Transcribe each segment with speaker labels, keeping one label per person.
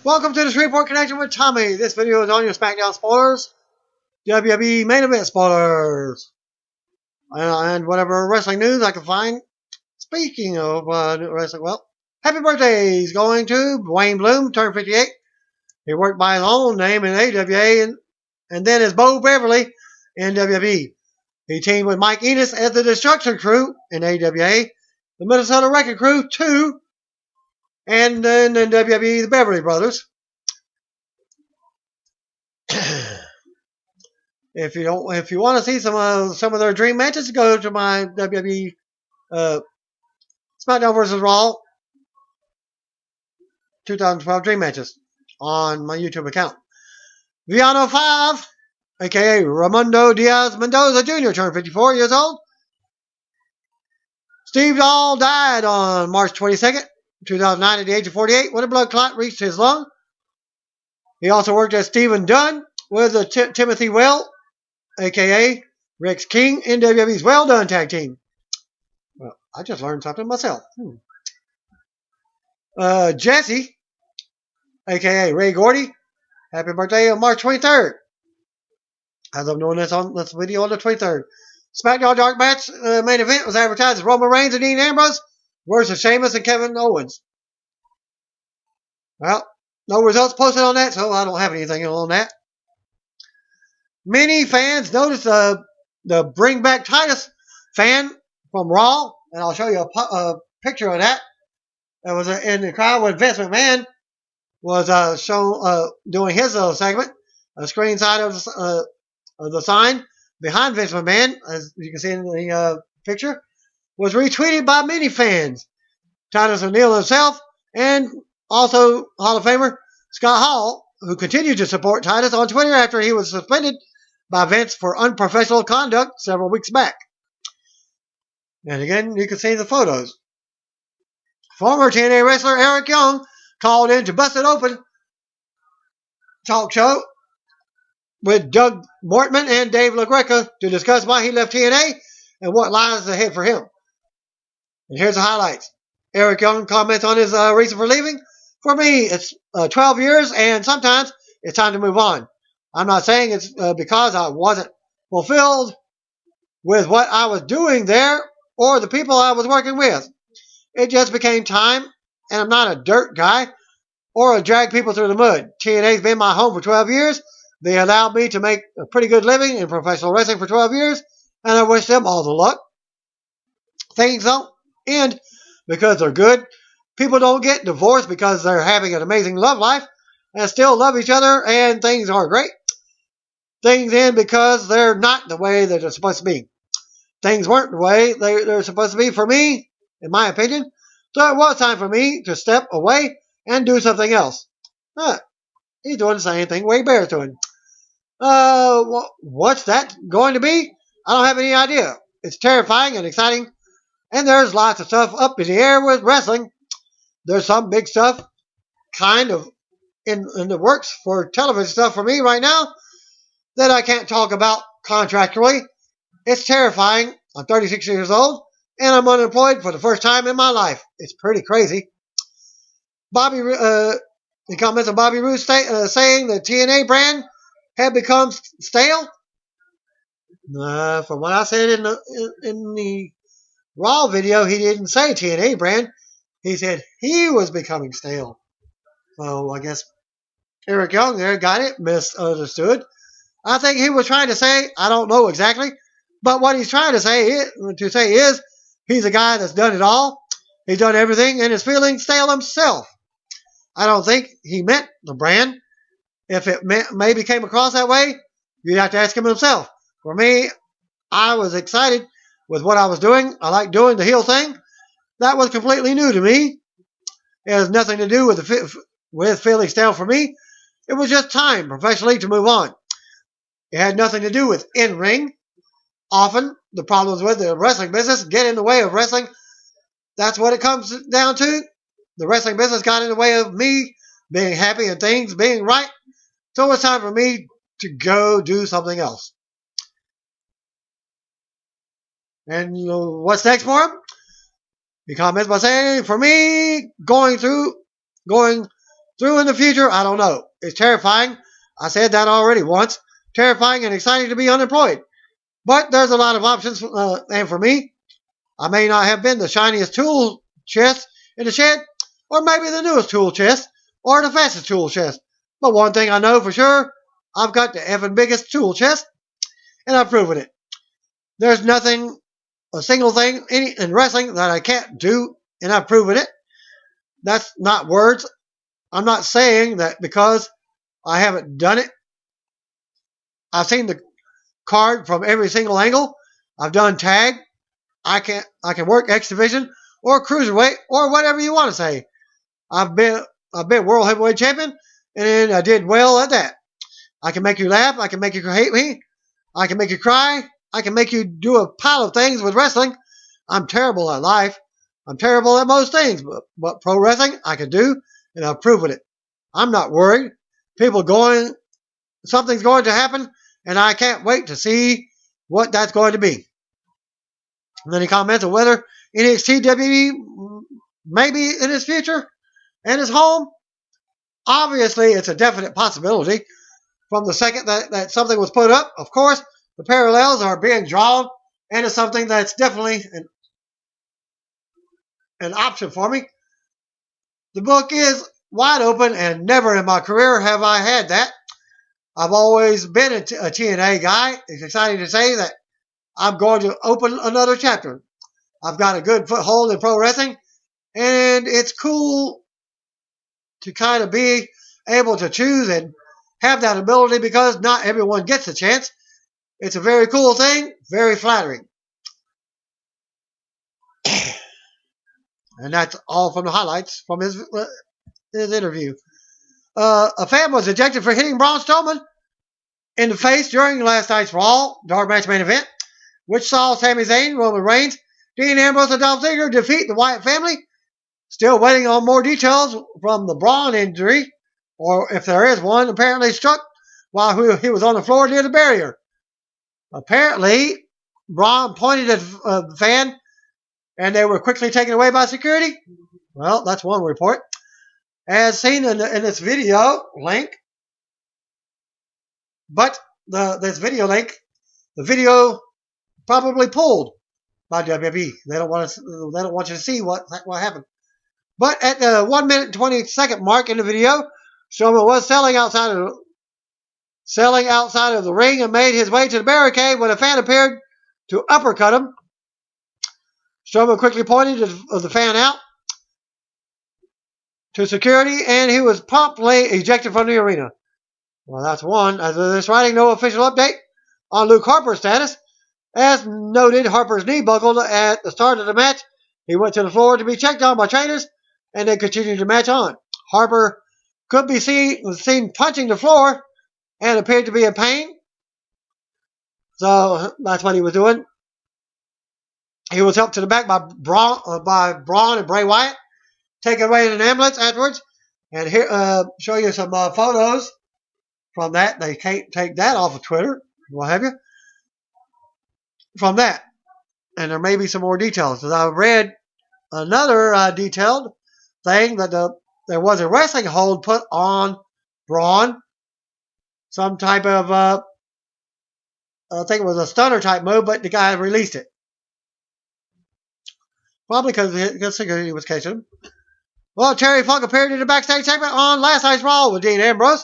Speaker 1: Welcome to the Shreveport Connection with Tommy. This video is on your SmackDown spoilers, WWE main event spoilers, and whatever wrestling news I can find. Speaking of wrestling, well, happy birthday is going to Wayne Bloom, turned 58. He worked by his own name in AWA and then as Bo Beverly in WWE. He teamed with Mike Enos as the Destruction Crew in AWA, the Minnesota Wrecking Crew 2, and then in WWE, the Beverly Brothers. If you want to see some of their dream matches, go to my WWE SmackDown vs. Raw 2012 dream matches on my YouTube account. Viano 5, aka Raimundo Diaz Mendoza Jr., turned 54 years old. Steve Dahl died on March 22nd. 2009 at the age of 48 when a blood clot reached his lung. He also worked as Stephen Dunn with the Timothy Well, a.k.a. Rex King, in WWE's Well Done tag team. Well, I just learned something myself. Jesse, a.k.a. Ray Gordy, happy birthday on March 23rd. As I'm doing this video on the 23rd. SmackDown Dark Match main event was advertised as Roman Reigns and Dean Ambrose versus Sheamus and Kevin Owens. Well, no results posted on that, so I don't have anything on that. Many fans noticed the Bring Back Titus fan from Raw, and I'll show you a picture of that. That was in the crowd when Vince McMahon was shown doing his little segment. A screen side of the sign behind Vince McMahon, as you can see in the picture, was retweeted by many fans. Titus O'Neil himself, and also Hall of Famer Scott Hall, who continued to support Titus on Twitter after he was suspended by Vince for unprofessional conduct several weeks back. And again, you can see the photos. Former TNA wrestler Eric Young called in to Busted Open talk show with Doug Mortman and Dave LaGreca to discuss why he left TNA and what lies ahead for him. And here's the highlights. Eric Young comments on his reason for leaving. For me, it's 12 years, and sometimes it's time to move on. I'm not saying it's because I wasn't fulfilled with what I was doing there or the people I was working with. It just became time, and I'm not a dirt guy or a drag people through the mud. TNA's been my home for 12 years. They allowed me to make a pretty good living in professional wrestling for 12 years, and I wish them all the luck. Things don't end because they're good. People don't get divorced because they're having an amazing love life and still love each other and things are great. Things end because they're not the way that they're supposed to be. Things weren't the way they're supposed to be for me, in my opinion. So it was time for me to step away and do something else. He's doing the same thing Wade Barrett's doing. What's that going to be? I don't have any idea. It's terrifying and exciting. And there's lots of stuff up in the air with wrestling. There's some big stuff kind of in the works for television stuff for me right now that I can't talk about contractually. It's terrifying. I'm 36 years old and I'm unemployed for the first time in my life. It's pretty crazy. The comments of Bobby Roode saying the TNA brand had become stale. From what I said in the Raw video, he didn't say TNA brand. He said he was becoming stale. So I guess Eric Young there got it misunderstood. I think he was trying to say, I don't know exactly, but what he's trying to say is he's a guy that's done it all. He's done everything and is feeling stale himself. I don't think he meant the brand. If it maybe came across that way, you'd have to ask him himself. For me, I was excited with what I was doing. I like doing the heel thing. That was completely new to me. It has nothing to do with feeling stale for me. It was just time professionally to move on. It had nothing to do with in-ring. Often, the problems with the wrestling business get in the way of wrestling. That's what it comes down to. The wrestling business got in the way of me being happy and things being right. So it's time for me to go do something else. And what's next for him? He comments by saying, for me, going Through in the future, I don't know. It's terrifying. I said that already once. Terrifying and exciting to be unemployed. But there's a lot of options, and for me, I may not have been the shiniest tool chest in the shed, or maybe the newest tool chest, or the fastest tool chest. But one thing I know for sure, I've got the effing biggest tool chest, and I've proven it. There's nothing, a single thing in wrestling that I can't do, and I've proven it. That's not words. I'm not saying that because I haven't done it. I've seen the card from every single angle. I've done tag. I can work X division or cruiserweight or whatever you want to say. I've been world heavyweight champion, and I did well at that. I can make you laugh. I can make you hate me. I can make you cry. I can make you do a pile of things with wrestling. I'm terrible at life. I'm terrible at most things, but pro wrestling I can do, and I've proven it. I'm not worried. Something's going to happen, and I can't wait to see what that's going to be. And then he comments on whether NXT WWE may be in his future and his home. Obviously, it's a definite possibility. From the second that something was put up, of course, the parallels are being drawn, and it's something that's definitely an option for me. The book is wide open, and never in my career have I had that. I've always been a TNA guy. It's exciting to say that I'm going to open another chapter. I've got a good foothold in pro wrestling, and it's cool to kind of be able to choose and have that ability because not everyone gets a chance. It's a very cool thing, very flattering. And that's all from the highlights from his interview. A fan was ejected for hitting Braun Strowman in the face during last night's Raw Dark Match main event, which saw Sami Zayn, Roman Reigns, Dean Ambrose, and Dolph Ziggler defeat the Wyatt family. Still waiting on more details from the Braun injury, or if there is one, apparently struck while he was on the floor near the barrier. Apparently, Braun pointed at the fan, and they were quickly taken away by security. Well, that's one report. As seen in this video link, but this video link, the video probably pulled by WWE. They don't want you to see what happened. But at the 1 minute and 20 second mark in the video, Strowman was selling outside of the ring and made his way to the barricade when a fan appeared to uppercut him. Strowman quickly pointed the fan out to security, and he was promptly ejected from the arena. Well, that's one. As of this writing, no official update on Luke Harper's status. As noted, Harper's knee buckled at the start of the match. He went to the floor to be checked on by trainers, and then continued the match on. Harper could be seen punching the floor and appeared to be in pain. So that's what he was doing. He was helped to the back by Braun and Bray Wyatt, taken away in an ambulance afterwards. And here, show you some photos from that. They can't take that off of Twitter, what have you, from that. And there may be some more details. As I read another detailed thing that there was a wrestling hold put on Braun. Some type of, I think it was a stunner type move, but the guy released it. Probably because security was catching him. Well, Terry Funk appeared in the backstage segment on last night's Raw with Dean Ambrose,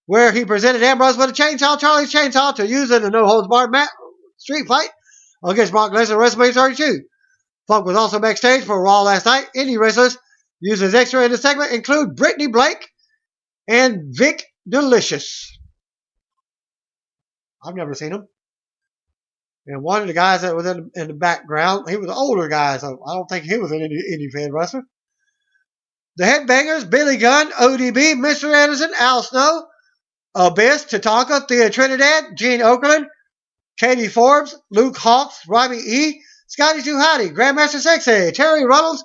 Speaker 1: where he presented Ambrose with a chainsaw, Charlie's chainsaw, to use in a no-holds-barred street fight against Brock Lesnar at WrestleMania 32. Funk was also backstage for Raw last night. Indie wrestlers used as extra in the segment include Brittany Blake and Vic Delicious. I've never seen him. And one of the guys that was in the background, he was an older guy, so I don't think he was an indie fan wrestler. The Headbangers, Billy Gunn, ODB, Mr. Anderson, Al Snow, Abyss, Tatanka, Thea Trinidad, Gene Okerlund, Katie Forbes, Luke Hawks, Robbie E., Scotty Too Hottie, Grandmaster Sexay, Terry Runnels,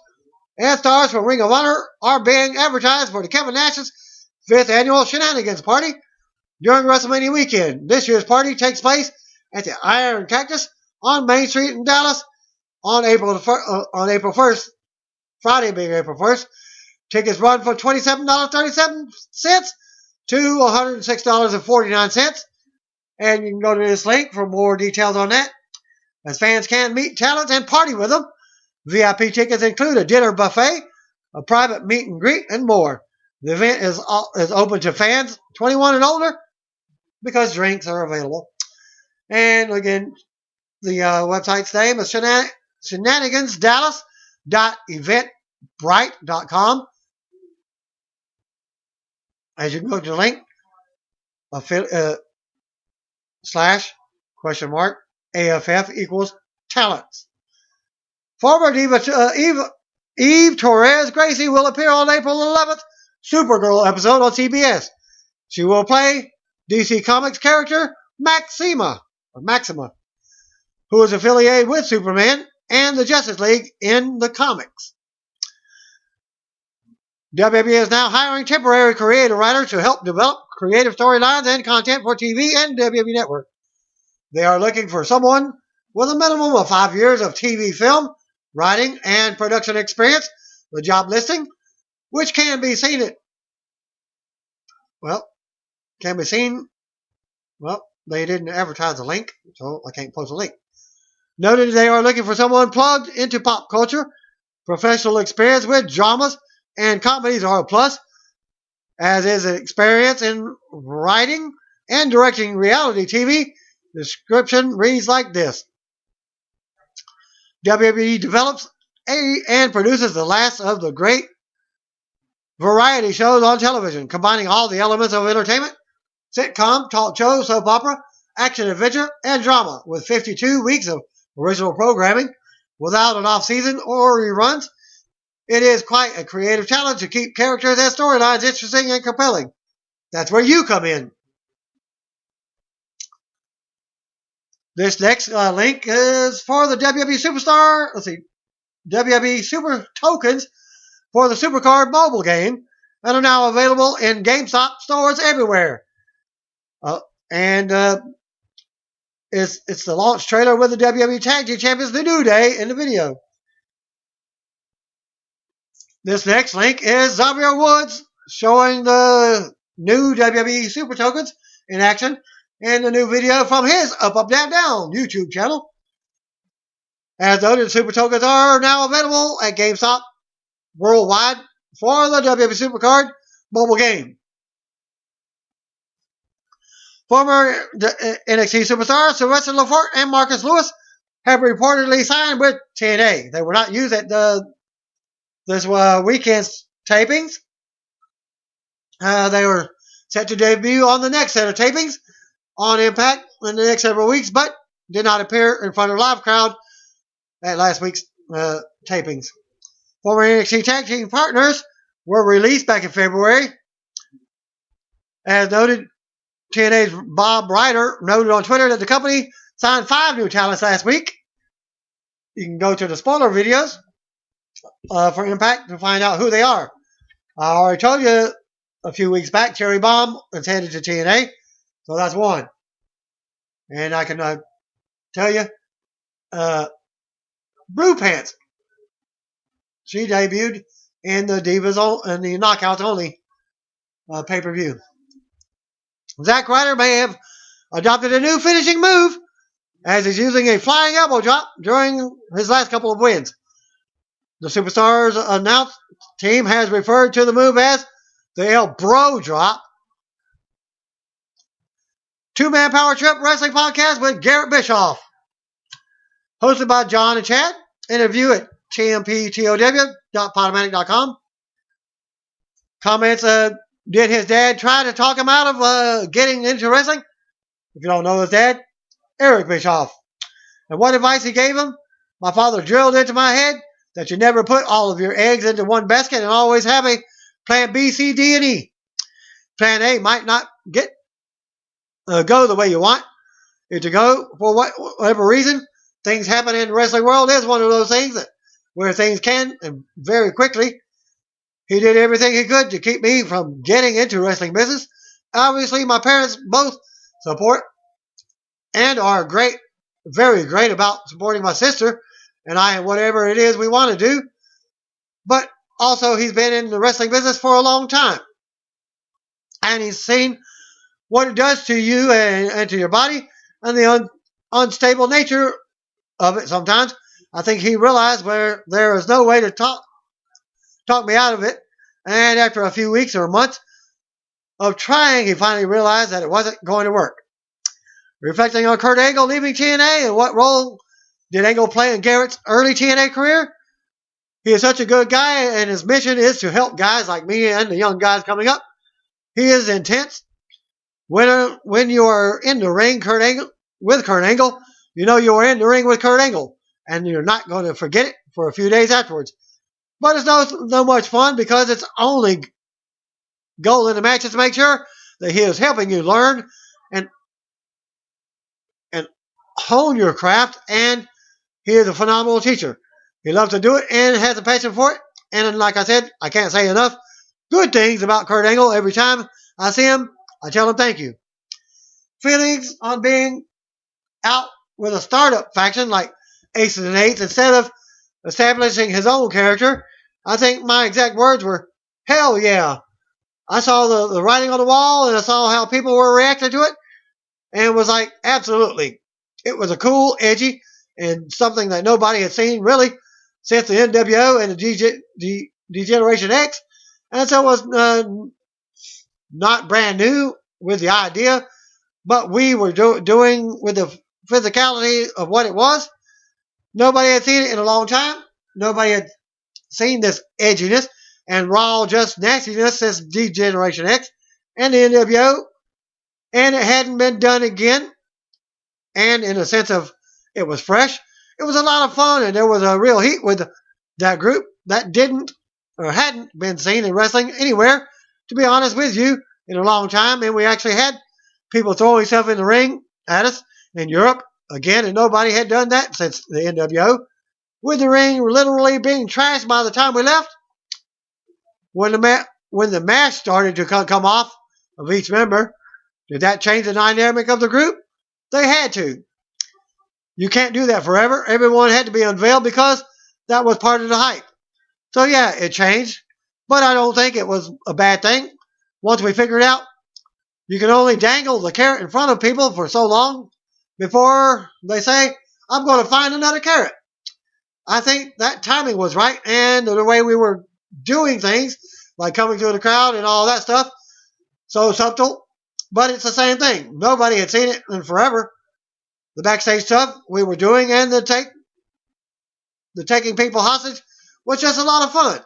Speaker 1: and stars from Ring of Honor are being advertised for the Kevin Nash's 5th annual Shenanigans Party during WrestleMania weekend. This year's party takes place at the Iron Cactus on Main Street in Dallas on April 1st, Friday being April 1st. Tickets run from $27.37 to $106.49. And you can go to this link for more details on that, as fans can meet talents and party with them. VIP tickets include a dinner buffet, a private meet and greet, and more. The event is open to fans 21 and older because drinks are available. And again, the website's name is shenanigansdallas.eventbrite.com. As you can go to the link, / AFF equals talents. Former diva Eve Torres Gracie will appear on April 11th Supergirl episode on CBS. She will play DC Comics character Maxima, who is affiliated with Superman and the Justice League in the comics. WWE is now hiring temporary creative writers to help develop creative storylines and content for TV and WWE Network. They are looking for someone with a minimum of 5 years of TV, film, writing, and production experience. The job listing, which can be seen at, they didn't advertise a link, so I can't post a link. Noted they are looking for someone plugged into pop culture. Professional experience with dramas and comedies are a plus, as is an experience in writing and directing reality TV. Description reads like this. WWE develops and produces the last of the great variety shows on television, combining all the elements of entertainment, sitcom, talk show, soap opera, action, adventure, and drama, with 52 weeks of original programming without an off-season or reruns. It is quite a creative challenge to keep characters and storylines interesting and compelling. That's where you come in. This next link is for the WWE Superstar, WWE Super Tokens for the Supercard mobile game, and are now available in GameStop stores everywhere. It's the launch trailer with the WWE Tag Team Champions, The New Day, in the video. This next link is Xavier Woods showing the new WWE Super Tokens in action in the new video from his Up, Up, Down, Down YouTube channel. As noted, Super Tokens are now available at GameStop worldwide for the WWE Supercard mobile game. Former NXT superstars Sylvester Lefort and Marcus Lewis have reportedly signed with TNA. They were not used at this weekend's tapings. They were set to debut on the next set of tapings on Impact in the next several weeks, but did not appear in front of a live crowd at last week's tapings. Former NXT tag team partners were released back in February. As noted, TNA's Bob Ryder noted on Twitter that the company signed 5 new talents last week. You can go to the spoiler videos for Impact to find out who they are. I already told you a few weeks back, Cherry Bomb is headed to TNA, so that's one. And I can tell you, Blue Pants, she debuted in the Knockouts Only pay-per-view. Zack Ryder may have adopted a new finishing move, as he's using a flying elbow drop during his last couple of wins. The Superstars announced team has referred to the move as the El Bro Drop. 2-Man Power Trip Wrestling Podcast with Garret Bishoff, hosted by John and Chad. Interview at tmptow.podomatic.com. Comments, did his dad try to talk him out of getting into wrestling? If you don't know his dad, Eric Bischoff. And what advice he gave him? My father drilled into my head that you never put all of your eggs into one basket and always have a plan B, C, D, and E. Plan A might not go the way you want it to go for whatever reason. Things happen in the wrestling world is one of those things where things can, and very quickly. He did everything he could to keep me from getting into wrestling business. Obviously, my parents both support and are great, very great about supporting my sister and I in whatever it is we want to do. But Also, he's been in the wrestling business for a long time. And he's seen what it does to you and to your body and the unstable nature of it sometimes. I think he realized where there is no way to talk me out of it. And after a few weeks or months of trying, he finally realized that it wasn't going to work. Reflecting on Kurt Angle leaving TNA and what role did Angle play in Garrett's early TNA career? He is such a good guy, and his mission is to help guys like me and the young guys coming up. He is intense. When you are in the ring with Kurt Angle, you know you are in the ring with Kurt Angle, and you're not going to forget it for a few days afterwards. But it's no much fun because its only goal in the match is to make sure that he is helping you learn and hone your craft, and he is a phenomenal teacher. He loves to do it and has a passion for it. And like I said, I can't say enough good things about Kurt Angle. Every time I see him, I tell him thank you. Feelings on being out with a startup faction like Aces and Eights instead of establishing his own character. I think my exact words were, hell yeah. I saw the writing on the wall and I saw how people were reacting to it and was like, absolutely. It was a cool, edgy, and something that nobody had seen really since the NWO and the Degeneration X. And so it was not brand new with the idea, but we were doing with the physicality of what it was. Nobody had seen it in a long time. Nobody had seen this edginess and raw just nastiness since Degeneration X and the NWO. And it hadn't been done again. And in a sense of it was fresh. It was a lot of fun, and there was a real heat with that group that didn't or hadn't been seen in wrestling anywhere, to be honest with you, in a long time. And we actually had people throwing stuff in the ring at us in Europe again, and nobody had done that since the NWO. With the ring literally being trashed by the time we left. When the mask started to come off of each member, did that change the dynamic of the group? They had to. You can't do that forever. Everyone had to be unveiled because that was part of the hype. So yeah, it changed, but I don't think it was a bad thing. Once we figured out you can only dangle the carrot in front of people for so long before they say, I'm going to find another carrot. I think that timing was right, and the way we were doing things, like coming through the crowd and all that stuff, so subtle, but it's the same thing. Nobody had seen it in forever. The backstage stuff we were doing and the taking people hostage was just a lot of fun.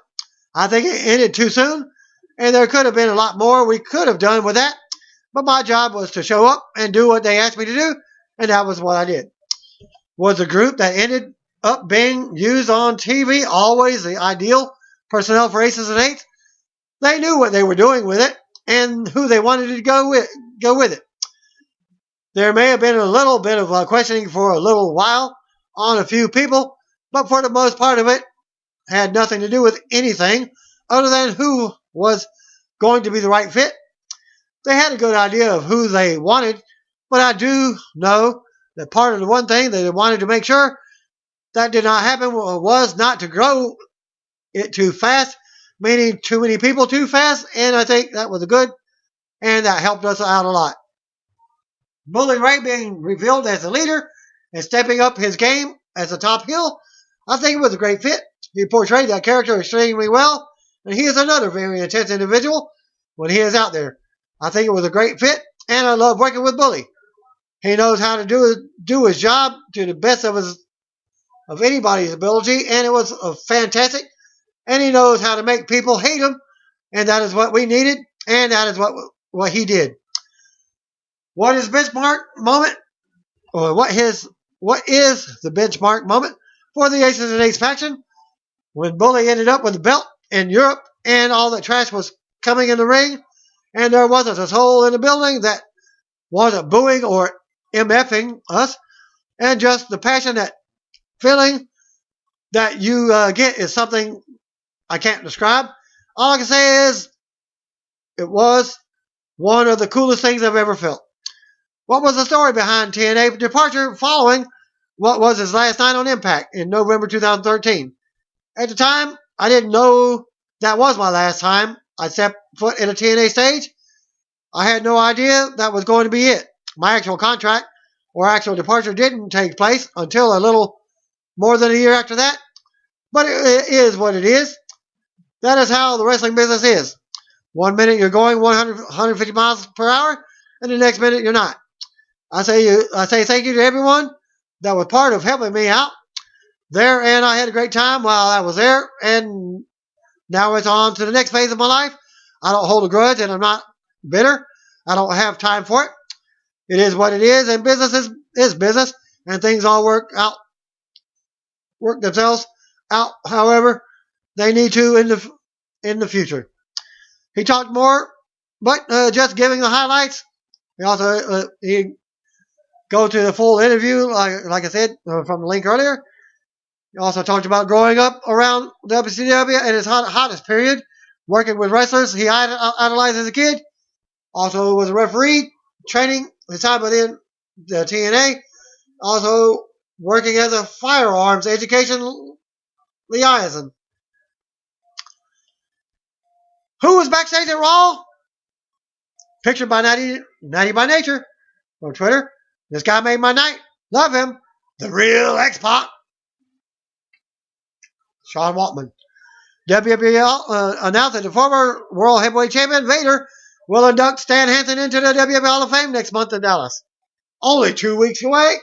Speaker 1: I think it ended too soon, and there could have been a lot more we could have done with that, but my job was to show up and do what they asked me to do, and that was what I did. Was the group that ended up being used on TV always the ideal personnel for Aces and Eights? They knew what they were doing with it and who they wanted to go with it. There may have been a little bit of questioning for a little while on a few people, but for the most part of it had nothing to do with anything other than who was going to be the right fit. They had a good idea of who they wanted, but I do know that part of the one thing they wanted to make sure that did not happen was not to grow it too fast, meaning too many people too fast, and I think that was a good, and that helped us out a lot. Bully Ray being revealed as the leader and stepping up his game as a top heel, I think it was a great fit. He portrayed that character extremely well, and he is another very intense individual when he is out there. I think it was a great fit, and I love working with Bully. He knows how to do his job to the best of anybody's ability, and it was fantastic. And he knows how to make people hate him, and that is what we needed, and that is what he did. What is benchmark moment, or what is the benchmark moment for the Aces and Eights faction? When Bully ended up with the belt in Europe, and all that trash was coming in the ring, and there wasn't a soul in the building that wasn't booing or MFing us, and just the passionate feeling that you get is something I can't describe. All I can say is it was one of the coolest things I've ever felt. What was the story behind TNA departure following what was his last night on Impact in November 2013? At the time, I didn't know that was my last time I stepped foot in a TNA stage. I had no idea that was going to be it. My actual contract or actual departure didn't take place until a little more than a year after that. But it is what it is. That is how the wrestling business is. 1 minute you're going 150 miles per hour, and the next minute you're not. I say thank you to everyone that was part of helping me out there, and I had a great time while I was there, and now it's on to the next phase of my life. I don't hold a grudge, and I'm not bitter. I don't have time for it. It is what it is, and business is business, and things all work themselves out however they need to in the future. He talked more, but just giving the highlights. He also he go to the full interview, like I said from the link earlier. He also talked about growing up around WCW and his hottest period, working with wrestlers he idolized as a kid. Also was a referee, training his time within the TNA. Also working as a firearms education liaison. Who was backstage at Raw? Pictured by Natty by Nature on Twitter. This guy made my night. Love him. The real X-Pac. Sean Waltman. WWE announced that the former World Heavyweight Champion Vader will induct Stan Hansen into the WWE Hall of Fame next month in Dallas. Only 2 weeks away.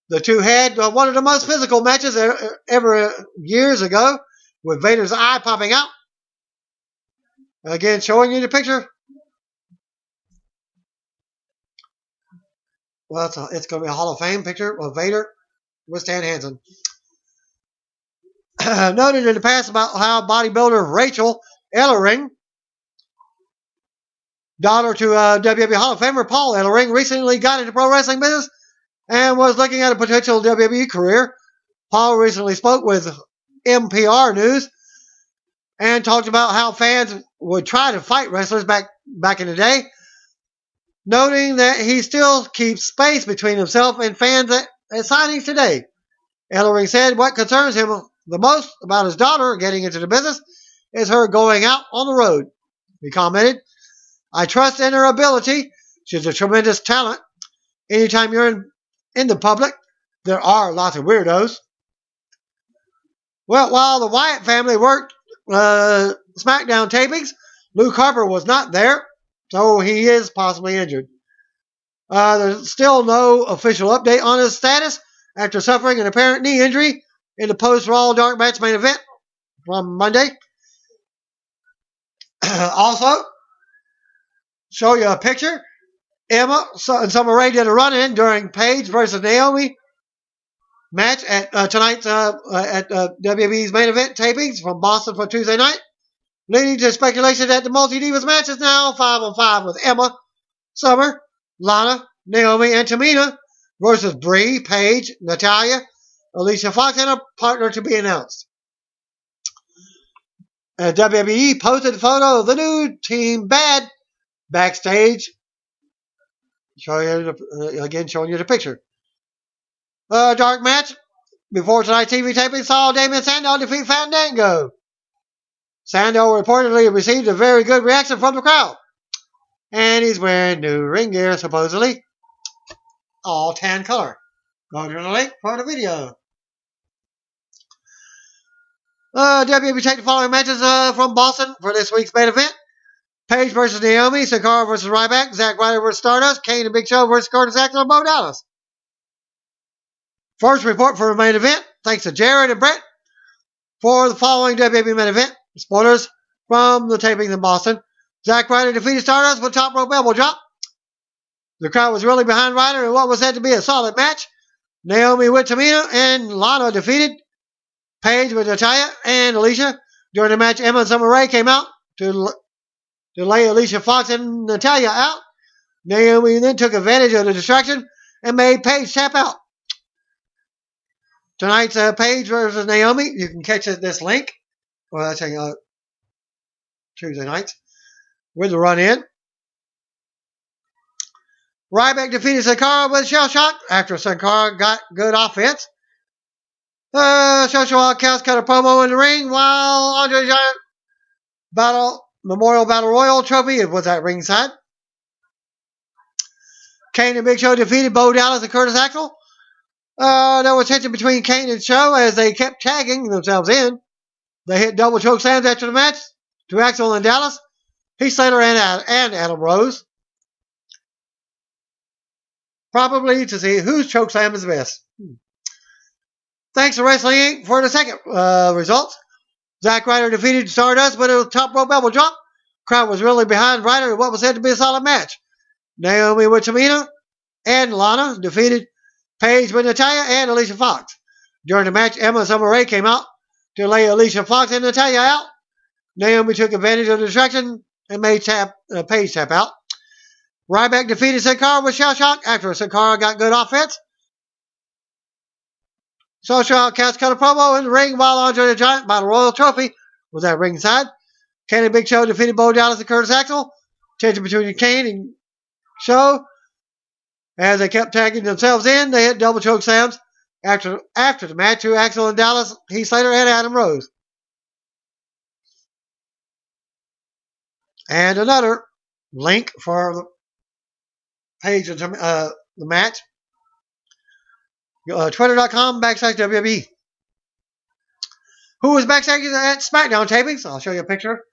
Speaker 1: The two had one of the most physical matches ever years ago, with Vader's eye popping out. Again, showing you the picture. Well, it's going to be a Hall of Fame picture of Vader with Stan Hansen. Noted in the past about how bodybuilder Rachel Ellering, daughter to WWE Hall of Famer Paul Ellering, recently got into pro wrestling business and was looking at a potential WWE career. Paul recently spoke with NPR News and talked about how fans would try to fight wrestlers back in the day, noting that he still keeps space between himself and fans at signings today. Ellering said what concerns him the most about his daughter getting into the business is her going out on the road. He commented, "I trust in her ability. She's a tremendous talent. Anytime you're in the public, there are lots of weirdos." Well, while the Wyatt family worked SmackDown tapings, Luke Harper was not there, so he is possibly injured. There's still no official update on his status after suffering an apparent knee injury in the post-Raw Dark Match main event from Monday. Also, show you a picture. Emma and Summer Rae did a run-in during Paige versus Naomi match at tonight's at WWE's main event tapings from Boston for Tuesday night, leading to speculation that the Multi-Divas match is now 5-on-5 with Emma, Summer, Lana, Naomi, and Tamina versus Brie, Paige, Natalya, Alicia Fox, and a partner to be announced. WWE posted a photo of the new Team Bad backstage. Showing you the picture. Dark match before tonight's TV taping saw Damien Sandow defeat Fandango. Sandow reportedly received a very good reaction from the crowd, and he's wearing new ring gear supposedly, all tan color. Go to the link for the video. WWE take the following matches from Boston for this week's main event: Paige versus Naomi, Sin Cara versus Ryback, Zack Ryder versus Stardust, Kane and Big Show versus Curtis Axel and Bo Dallas. First report for the main event, thanks to Jared and Brett for the following WWE main event. Spoilers from the tapings in Boston. Zack Ryder defeated Stardust with top rope elbow drop. The crowd was really behind Ryder in what was said to be a solid match. Naomi with Tamina and Lana defeated Paige with Natalya and Alicia. During the match, Emma and Summer Rae came out to lay Alicia Fox and Natalya out. Naomi then took advantage of the distraction and made Paige tap out. Tonight's Paige versus Naomi. You can catch this link. Well, that's Tuesday nights with the run-in. Ryback defeated Sin Cara with Shell Shock after Sin Cara got good offense. Social Outcast cut a promo in the ring while Andre Giant Memorial Battle Royal trophy. It was at ringside. Kane and Big Show defeated Bo Dallas and Curtis Axel. There was tension between Kane and Show as they kept tagging themselves in. They hit double choke slams after the match to Axel and Dallas, Heath Slater, and Adam Rose. Probably to see whose choke slam is the best. Thanks to Wrestling Inc. for the second results. Zack Ryder defeated Stardust, but it was a top rope elbow drop. Crowd was really behind Ryder in what was said to be a solid match. Naomi with Tamina and Lana defeated Paige with Natalya and Alicia Fox. During the match, Emma and Summer Rae came out to lay Alicia Fox and Natalya out. Naomi took advantage of the distraction and made Paige tap out. Ryback defeated Sin Cara with Shell Shock after Sin Cara got good offense. Social Outcast cut a promo in the ring while Andre the Giant Battle Royal trophy was at ringside. Kane and Big Show defeated Bo Dallas and Curtis Axel. Tension between Kane and Show. As they kept tagging themselves in, they hit double choke slams after the match to Axel and Dallas, Heath Slater, and Adam Rose. And another link for the page of the match. Twitter.com/WWE. Who was backstage at SmackDown tapings? I'll show you a picture.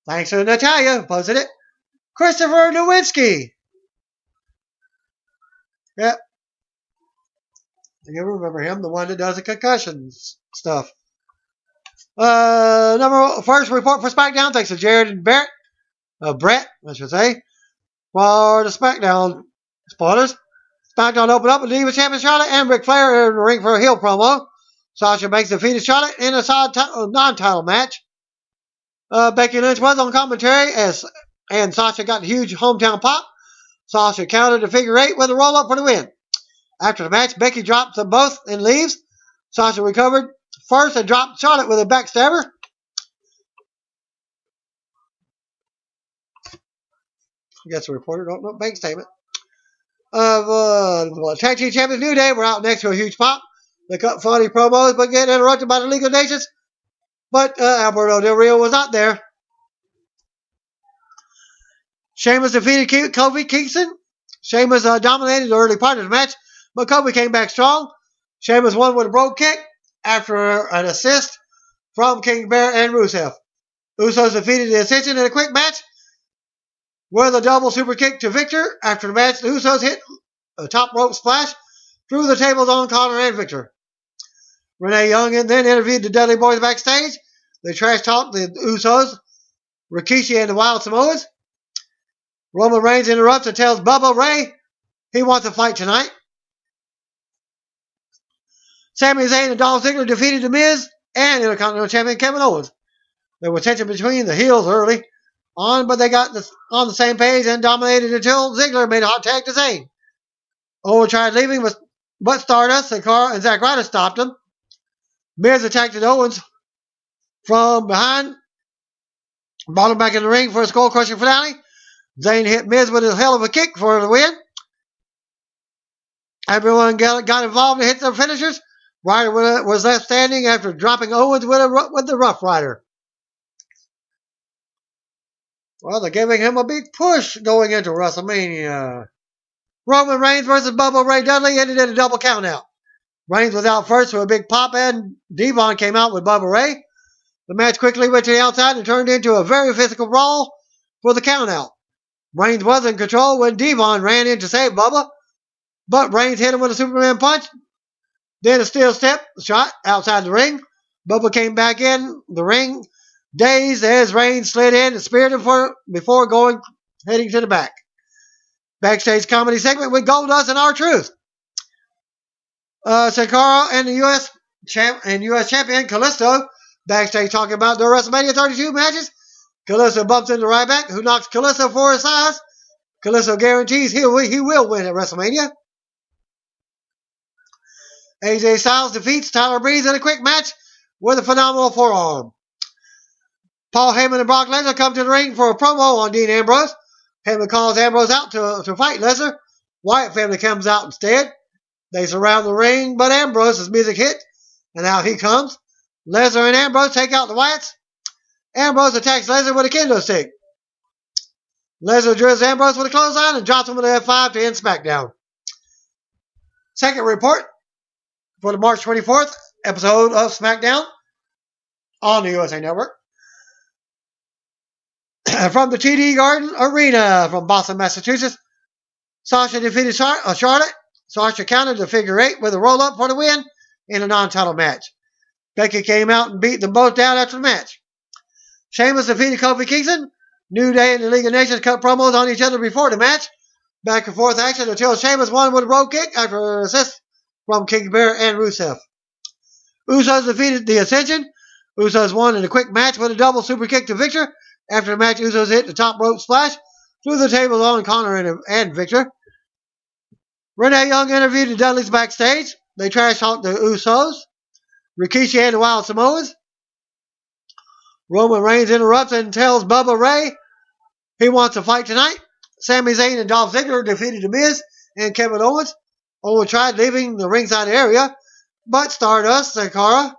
Speaker 1: Thanks to Natalya, who posted it. Christopher Nowinski. Yep. You remember him, the one that does the concussions stuff. First report for SmackDown, thanks to Jared and Brett, I should say, for the SmackDown spoilers. SmackDown opened up with Diva Champion Charlotte and Ric Flair in the ring for a heel promo. Sasha Banks defeated Charlotte in a non-title match. Becky Lynch was on commentary and Sasha got a huge hometown pop. Sasha countered the figure 8 with a roll-up for the win. After the match, Becky dropped them both and leaves. Sasha recovered first and dropped Charlotte with a backstabber. I guess the reporter don't know bank statement. Tag Team Champions New Day were out next to a huge pop. They cut funny promos but get interrupted by the League of Nations. But Alberto Del Rio was not there. Sheamus defeated Kofi Kingston. Sheamus dominated the early part of the match, but Kofi came back strong. Sheamus won with a brogue kick after an assist from King Bear and Rusev. Usos defeated the Ascension in a quick match with a double super kick to Victor. After the match, the Usos hit a top rope splash through the tables on Connor and Victor. Renee Young then interviewed the Dudley Boys backstage. They trash talked the Usos, Rikishi, and the Wild Samoans. Roman Reigns interrupts and tells Bubba Ray he wants a fight tonight. Sami Zayn and Dolph Ziggler defeated The Miz and Intercontinental Champion Kevin Owens. There was tension between the heels early on, but they got on the same page and dominated until Ziggler made a hot tag to Zayn. Owens tried leaving, but Stardust and Zack Ryder stopped him. Miz attacked Owens from behind, brought him back in the ring for a skull-crushing finale. Zayn hit Miz with a hell of a kick for the win. Everyone got involved and hit their finishers. Ryder was left standing after dropping Owens with the Rough Rider. Well, they're giving him a big push going into WrestleMania. Roman Reigns versus Bubba Ray Dudley ended in a double countout. Reigns was out first with a big pop, and Devon came out with Bubba Ray. The match quickly went to the outside and turned into a very physical brawl for the countout. Reigns was in control when Devon ran in to save Bubba, but Reigns hit him with a Superman punch, then a steel step shot outside the ring. Bubba came back in the ring, dazed as Reigns slid in and speared him before heading to the back. Backstage comedy segment with Goldust and R-Truth. Sin Cara and the U.S. champion Kalisto backstage talking about their WrestleMania 32 matches. Kalisto bumps into Ryback, who knocks Kalisto for his size. Kalisto guarantees he will win at WrestleMania. AJ Styles defeats Tyler Breeze in a quick match with a phenomenal forearm. Paul Heyman and Brock Lesnar come to the ring for a promo on Dean Ambrose. Heyman calls Ambrose out to fight Lesnar. Wyatt family comes out instead. They surround the ring, but Ambrose's music hit, and out he comes. Lesnar and Ambrose take out the Wyatts, Ambrose attacks Lesnar with a kendo stick. Lesnar drills Ambrose with a clothesline and drops him with an F5 to end SmackDown. Second report for the March 24th episode of SmackDown on the USA Network. From the TD Garden Arena from Boston, Massachusetts, Sasha defeated Charlotte. Sasha countered the figure 8 with a roll-up for the win in a non-title match. Becky came out and beat them both down after the match. Sheamus defeated Kofi Kingston. New Day and the League of Nations cut promos on each other before the match. Back and forth action until Sheamus won with a rope kick after an assist from King Bear and Rusev. Usos defeated the Ascension. Usos won in a quick match with a double super kick to Victor. After the match, Usos hit the top rope splash through the table on Connor and Victor. Renee Young interviewed the Dudleys backstage. They trash talked the Usos, Rikishi and the Wild Samoans. Roman Reigns interrupts and tells Bubba Ray he wants to fight tonight. Sami Zayn and Dolph Ziggler defeated The Miz and Kevin Owens. Owens tried leaving the ringside area, but Stardust, Sin Cara,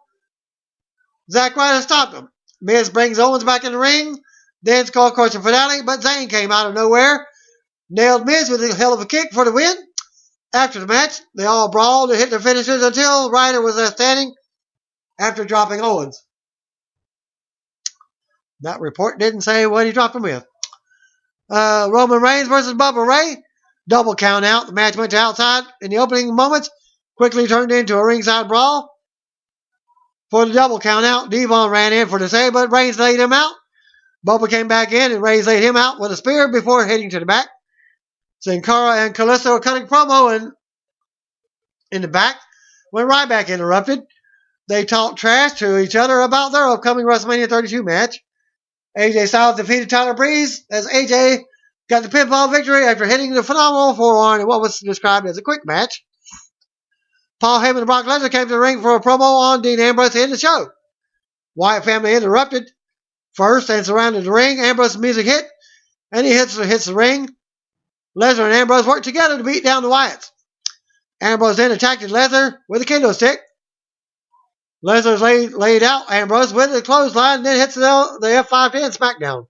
Speaker 1: Zack Ryder stopped him. Miz brings Owens back in the ring, then Skull Crusher finale, but Zayn came out of nowhere, nailed Miz with a hell of a kick for the win. After the match, they all brawled and hit their finishers until Ryder was standing after dropping Owens. That report didn't say what he dropped him with. Roman Reigns versus Bubba Ray. Double count out. The match went to outside in the opening moments. Quickly turned into a ringside brawl. For the double count out, Devon ran in for the save, but Reigns laid him out. Bubba came back in and Reigns laid him out with a spear before heading to the back. Sin Cara and Kalisto were cutting promo in the back when Ryback interrupted. They talked trash to each other about their upcoming WrestleMania 32 match. AJ Styles defeated Tyler Breeze as AJ got the pinfall victory after hitting the phenomenal forearm in what was described as a quick match. Paul Heyman and Brock Lesnar came to the ring for a promo on Dean Ambrose to end the show. Wyatt family interrupted first and surrounded the ring. Ambrose's music hit, and he hits the ring. Lesnar and Ambrose worked together to beat down the Wyatts. Ambrose then attacked Lesnar with a kendo stick. Lesnar laid out Ambrose with a clothesline and then hits the F5 to end SmackDown.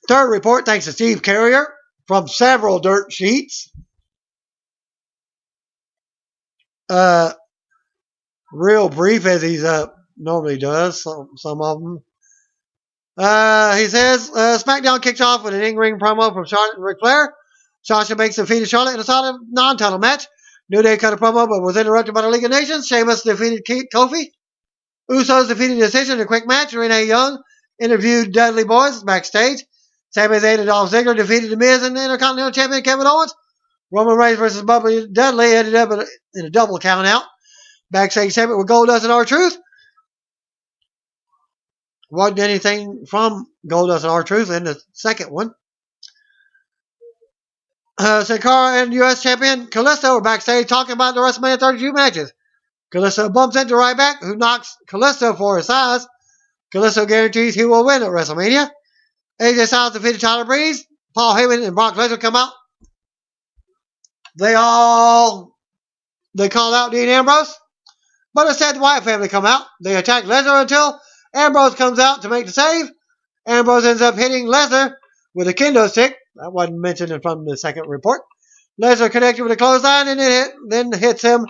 Speaker 1: Third report, thanks to Steve Carrier from several dirt sheets. Real brief as he normally does, some of them. He says, SmackDown kicks off with an in-ring promo from Charlotte and Ric Flair. Sasha Banks defeated Charlotte in a solid non-title match. New Day cut a promo but was interrupted by the League of Nations. Sheamus defeated Kofi. Usos defeated the Ascension in a quick match. Renee Young interviewed Dudley Boyz backstage. Sami Zayn and Dolph Ziggler defeated The Miz and the Intercontinental Champion Kevin Owens. Roman Reigns versus Bubba Dudley ended up in a double count out. Backstage segment with Goldust and R-Truth. Wasn't anything from Goldust and R-Truth in the second one. Sin Cara and U.S. Champion Kalisto were backstage talking about the WrestleMania 32 matches. Kalisto bumps into Ryback, who knocks Kalisto for his size. Kalisto guarantees he will win at WrestleMania. AJ Styles defeated Tyler Breeze. Paul Heyman and Brock Lesnar come out. They call out Dean Ambrose. But instead, the Wyatt family come out. They attack Lesnar until Ambrose comes out to make the save. Ambrose ends up hitting Lesnar with a kendo stick. That wasn't mentioned from the second report. Lesnar connected with a clothesline and then hits him.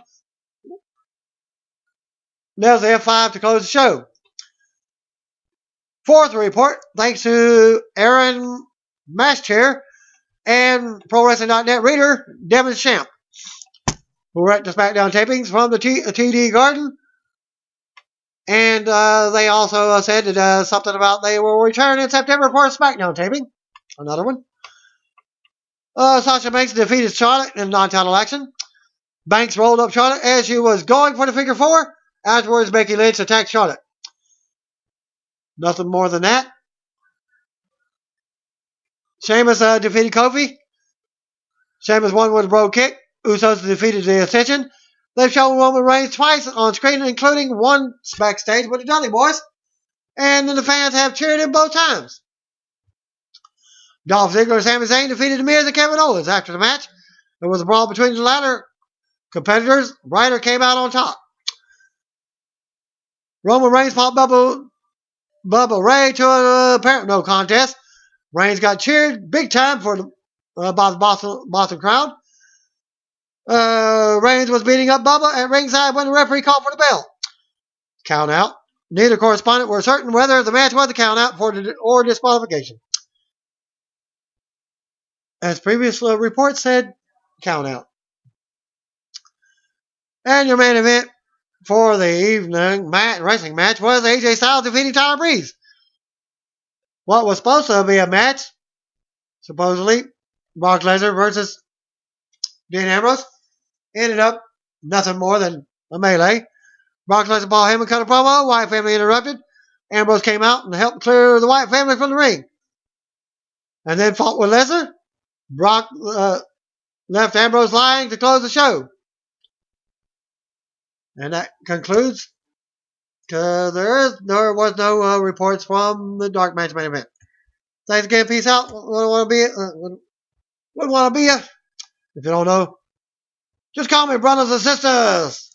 Speaker 1: Nails the F5 to close the show. Fourth report, thanks to Aaron Maschere and ProWrestling.net reader Devin Champ, who were at the SmackDown tapings from the TD Garden. And they also said that something about they will return in September for a SmackDown taping. Another one. Sasha Banks defeated Charlotte in non-title action. Banks rolled up Charlotte as she was going for the figure four. Afterwards, Becky Lynch attacked Charlotte. Nothing more than that. Sheamus defeated Kofi. Sheamus won with a brogue kick. Usos defeated the Ascension. They've shown Roman Reigns twice on screen, including one backstage with the Dudley Boyz. And the fans have cheered him both times. Dolph Ziggler and Sami Zayn defeated The Miz and Kevin Owens. After the match, there was a brawl between the latter competitors. Ryder came out on top. Roman Reigns fought Bubba Ray to a apparent no contest. Reigns got cheered big time by the Boston crowd. Reigns was beating up Bubba at ringside when the referee called for the bell. Count out. Neither correspondent were certain whether the match was a count out or disqualification. As previous reports said, count out. And your main event for the evening wrestling match was AJ Styles defeating Tyler Breeze. What was supposed to be a match, supposedly, Brock Lesnar versus Dean Ambrose, ended up nothing more than a melee. Brock Lesnar, Paul Heyman cut a promo. Wyatt family interrupted. Ambrose came out and helped clear the Wyatt family from the ring. And then fought with Lesnar. Brock left Ambrose lying to close the show. And that concludes. There was no reports from the Dark Match main event. Thanks again. Peace out. What want to be? If you don't know, just call me brothers and sisters.